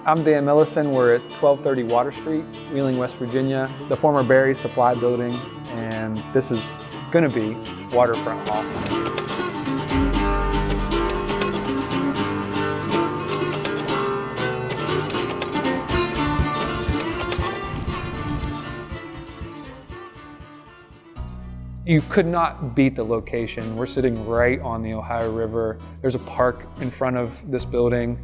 I'm Dan Millison. We're at 1230 Water Street, Wheeling, West Virginia, the former Barry's Supply Building, and this is going to be Waterfront Hall. You could not beat the location. We're sitting right on the Ohio River. There's a park in front of this building.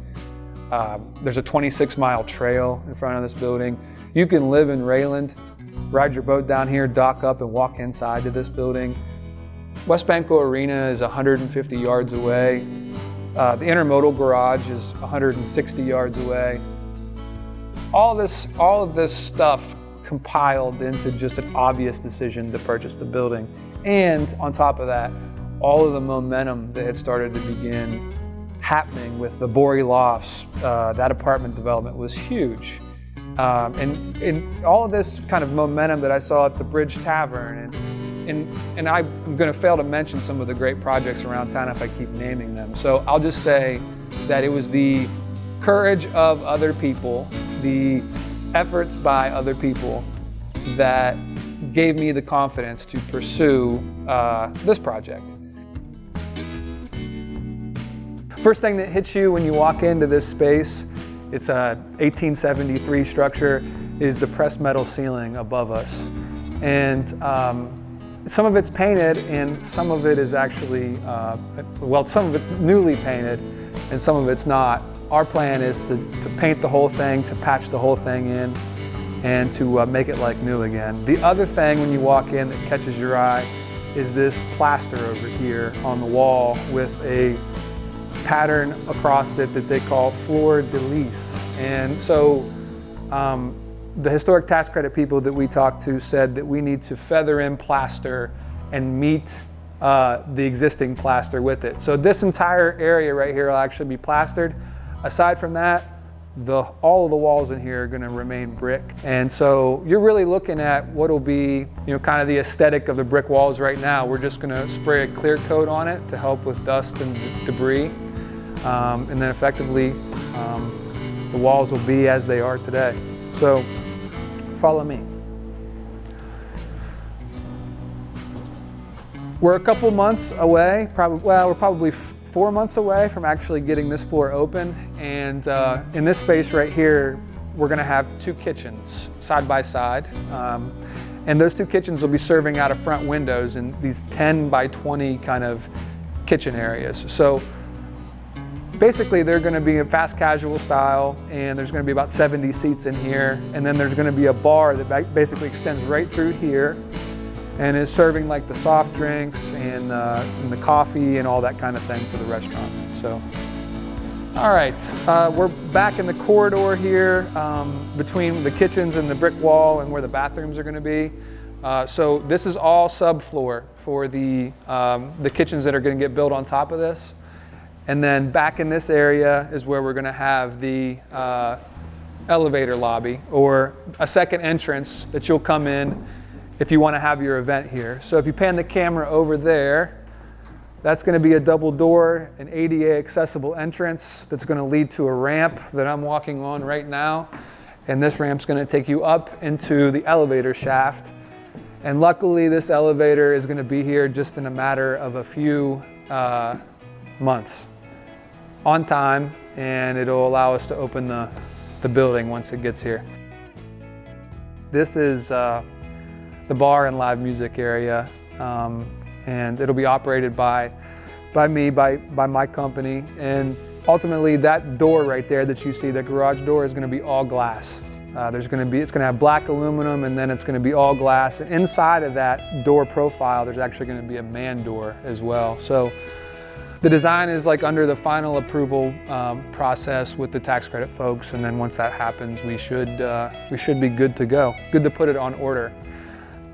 There's a 26-mile trail in front of this building. You can live in Rayland, ride your boat down here, dock up, and walk inside to this building. West Banco Arena is 150 yards away. The intermodal garage is 160 yards away. All of this stuff compiled into just an obvious decision to purchase the building. And on top of that, all of the momentum that had started to begin happening with the Borey Lofts, that apartment development was huge. And all of this kind of momentum that I saw at the Bridge Tavern, and I'm gonna fail to mention some of the great projects around town if I keep naming them. So I'll just say that it was the courage of other people, the efforts by other people that gave me the confidence to pursue this project. First thing that hits you when you walk into this space, it's a 1873 structure, is the pressed metal ceiling above us. And some of it's painted and some of it is actually, some of it's newly painted and some of it's not. Our plan is to paint the whole thing, to patch the whole thing in, and to make it like new again. The other thing when you walk in that catches your eye is this plaster over here on the wall with a pattern across it that they call fleur de lis. And so the historic tax credit people that we talked to said that we need to feather in plaster and meet the existing plaster with it. So this entire area right here will actually be plastered. Aside from that, all of the walls in here are going to remain brick. And so you're really looking at what will be, kind of the aesthetic of the brick walls right now. We're just going to spray a clear coat on it to help with dust and debris. And then effectively, the walls will be as they are today. So follow me. We're a couple months away, we're probably 4 months away from actually getting this floor open. And in this space right here, we're gonna have 2 kitchens side by side. And those 2 kitchens will be serving out of front windows in these 10 by 20 kind of kitchen areas. So basically they're gonna be a fast casual style, and there's gonna be about 70 seats in here. And then there's gonna be a bar that basically extends right through here and is serving like the soft drinks and the coffee and all that kind of thing for the restaurant. So, all right, we're back in the corridor here between the kitchens and the brick wall and where the bathrooms are gonna be. So this is all subfloor for the kitchens that are gonna get built on top of this. And then back in this area is where we're gonna have the elevator lobby, or a second entrance that you'll come in if you want to have your event here. So if you pan the camera over there, that's going to be a double door, an ADA accessible entrance that's going to lead to a ramp that I'm walking on right now. And this ramp's going to take you up into the elevator shaft. And luckily this elevator is going to be here just in a matter of a few months on time, and it'll allow us to open the building once it gets here. This is the bar and live music area, and it'll be operated by me, by my company. And ultimately that door right there that you see, the garage door, is going to be all glass. It's going to have black aluminum, and then it's going to be all glass. And inside of that door profile, there's actually going to be a man door as well. So the design is like under the final approval process with the tax credit folks, and then once that happens, we should be good to go. Good to put it on order.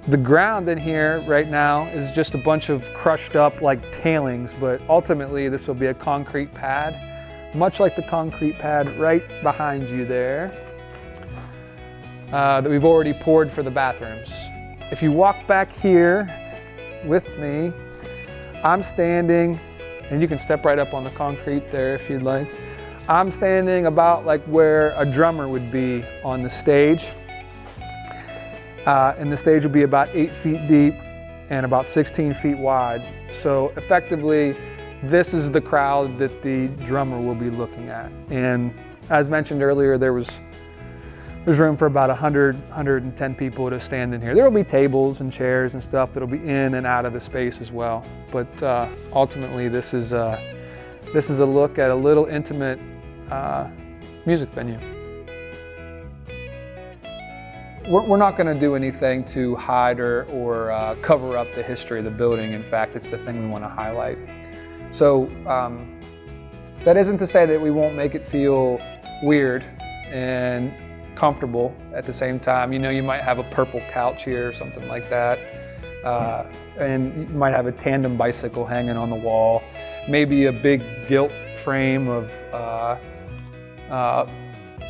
The ground in here right now is just a bunch of crushed up like tailings, but ultimately this will be a concrete pad, much like the concrete pad right behind you there, that we've already poured for the bathrooms. If you walk back here with me, I'm standing, and you can step right up on the concrete there if you'd like. I'm standing about like where a drummer would be on the stage. And the stage will be about 8 feet deep and about 16 feet wide. So effectively, this is the crowd that the drummer will be looking at. And as mentioned earlier, there's room for about 110 people to stand in here. There will be tables and chairs and stuff that'll be in and out of the space as well. But ultimately, this is a look at a little intimate music venue. We're not going to do anything to hide or cover up the history of the building. In fact, it's the thing we want to highlight. So that isn't to say that we won't make it feel weird and comfortable at the same time. You know, you might have a purple couch here or something like that. And you might have a tandem bicycle hanging on the wall. Maybe a big gilt frame of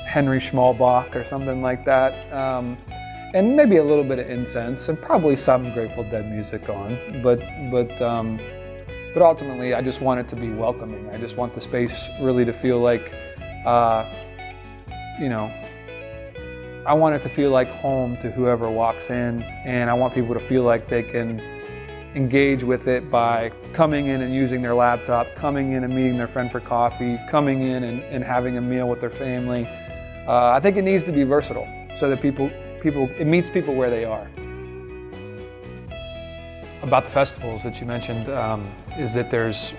Henry Schmalbach or something like that. And maybe a little bit of incense and probably some Grateful Dead music on. But ultimately, I just want it to be welcoming. I just want the space really to feel like, you know, I want it to feel like home to whoever walks in, and I want people to feel like they can engage with it by coming in and using their laptop, coming in and meeting their friend for coffee, coming in and having a meal with their family. I think it needs to be versatile so that it meets people where they are. About the festivals that you mentioned is that there's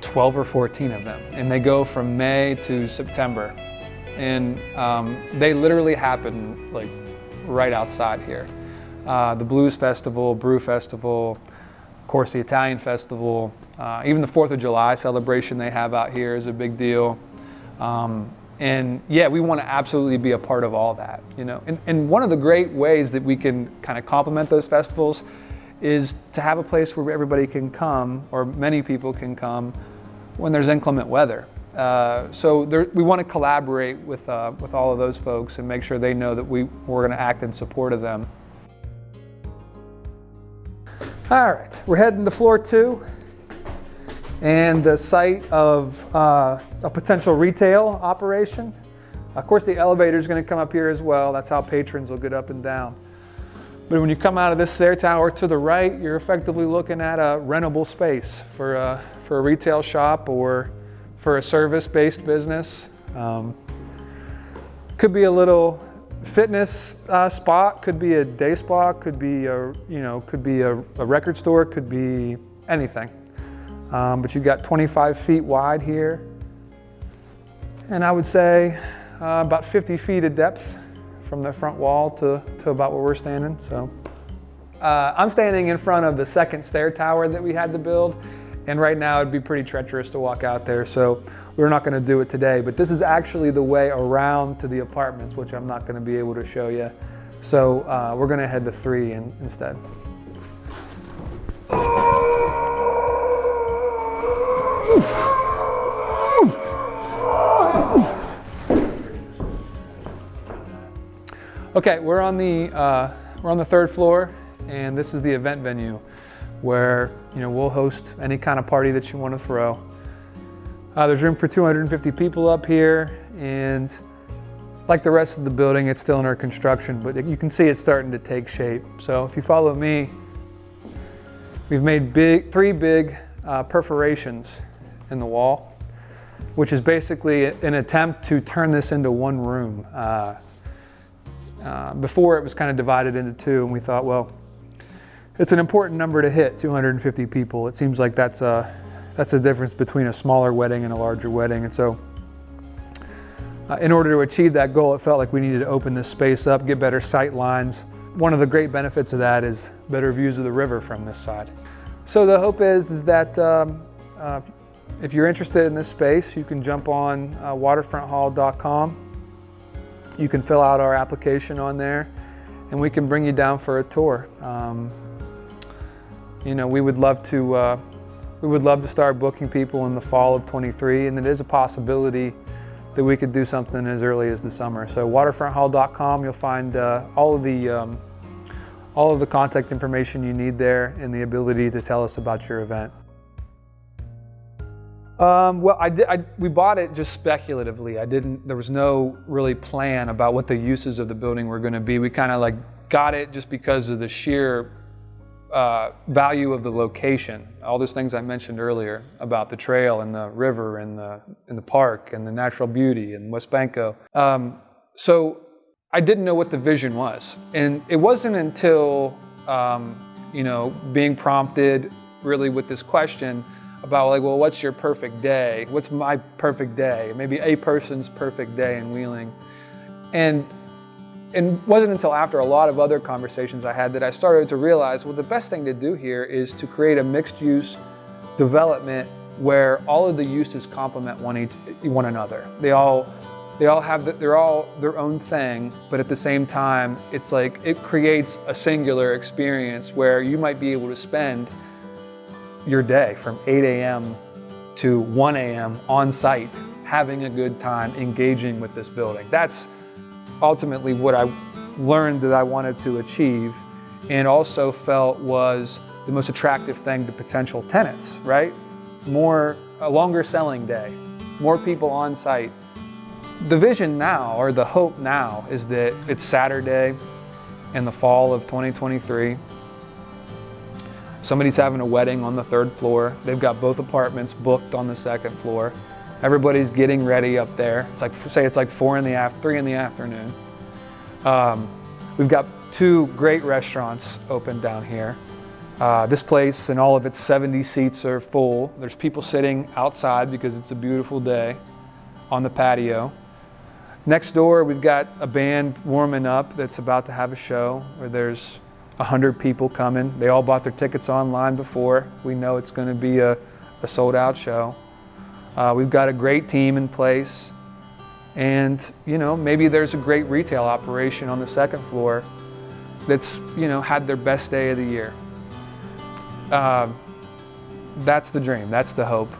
12 or 14 of them, and they go from May to September. And they literally happen like right outside here. The Blues Festival, Brew Festival, of course the Italian Festival, even the 4th of July celebration they have out here is a big deal. And yeah, we want to absolutely be a part of all that, you know. And one of the great ways that we can kind of complement those festivals is to have a place where everybody can come, or many people can come, when there's inclement weather. So we want to collaborate with all of those folks and make sure they know that we're going to act in support of them. All right, we're heading to floor 2 and the site of a potential retail operation. Of course, the elevator is going to come up here as well. That's how patrons will get up and down. But when you come out of this stair tower to the right, you're effectively looking at a rentable space for a retail shop or for a service-based business. Could be a little fitness spot, could be a day spa, could be a record store, could be anything. But you've got 25 feet wide here, and I would say about 50 feet of depth from the front wall to about where we're standing. So I'm standing in front of the second stair tower that we had to build. And right now it'd be pretty treacherous to walk out there, so we're not going to do it today. But this is actually the way around to the apartments, which I'm not going to be able to show you. So we're going to head to 3 instead. Okay, we're on the 3rd floor, and this is the event venue, where we'll host any kind of party that you want to throw. There's room for 250 people up here, and like the rest of the building, it's still under construction, but you can see it's starting to take shape. So if you follow me, we've made 3 big perforations in the wall, which is basically an attempt to turn this into one room. Before it was kind of divided into 2, and we thought, well, it's an important number to hit, 250 people. It seems like that's a difference between a smaller wedding and a larger wedding. And so in order to achieve that goal, it felt like we needed to open this space up, get better sight lines. One of the great benefits of that is better views of the river from this side. So the hope is that if you're interested in this space, you can jump on waterfronthall.com. You can fill out our application on there, and we can bring you down for a tour. We would love to start booking people in the fall of 23, and it is a possibility that we could do something as early as the summer. So waterfronthall.com, you'll find all of the contact information you need there and the ability to tell us about your event. Well, we bought it just speculatively. There was no really plan about what the uses of the building were going to be. We kind of like got it just because of the sheer value of the location. All those things I mentioned earlier about the trail and the river and the park and the natural beauty and West Banco. So I didn't know what the vision was. And it wasn't until, being prompted really with this question about like, well, what's your perfect day? What's my perfect day? Maybe a person's perfect day in Wheeling. And it wasn't until after a lot of other conversations I had that I started to realize, well, the best thing to do here is to create a mixed use development where all of the uses complement one another. They're all their own thing, but at the same time, it's like it creates a singular experience where you might be able to spend your day from 8 a.m. to 1 a.m. on site, having a good time, engaging with this building. That's ultimately what I learned that I wanted to achieve, and also felt was the most attractive thing to potential tenants, right? A longer selling day, more people on site. The vision now, or the hope now, is that it's Saturday in the fall of 2023. Somebody's having a wedding on the 3rd floor. They've got both apartments booked on the 2nd floor. Everybody's getting ready up there. It's like, say it's like 3 in the afternoon. We've got 2 great restaurants open down here. This place and all of its 70 seats are full. There's people sitting outside because it's a beautiful day on the patio. Next door, we've got a band warming up that's about to have a show where there's 100 people coming. They all bought their tickets online before. We know it's going to be a sold out show. We've got a great team in place. And, maybe there's a great retail operation on the 2nd floor that's, had their best day of the year. That's the dream. That's the hope.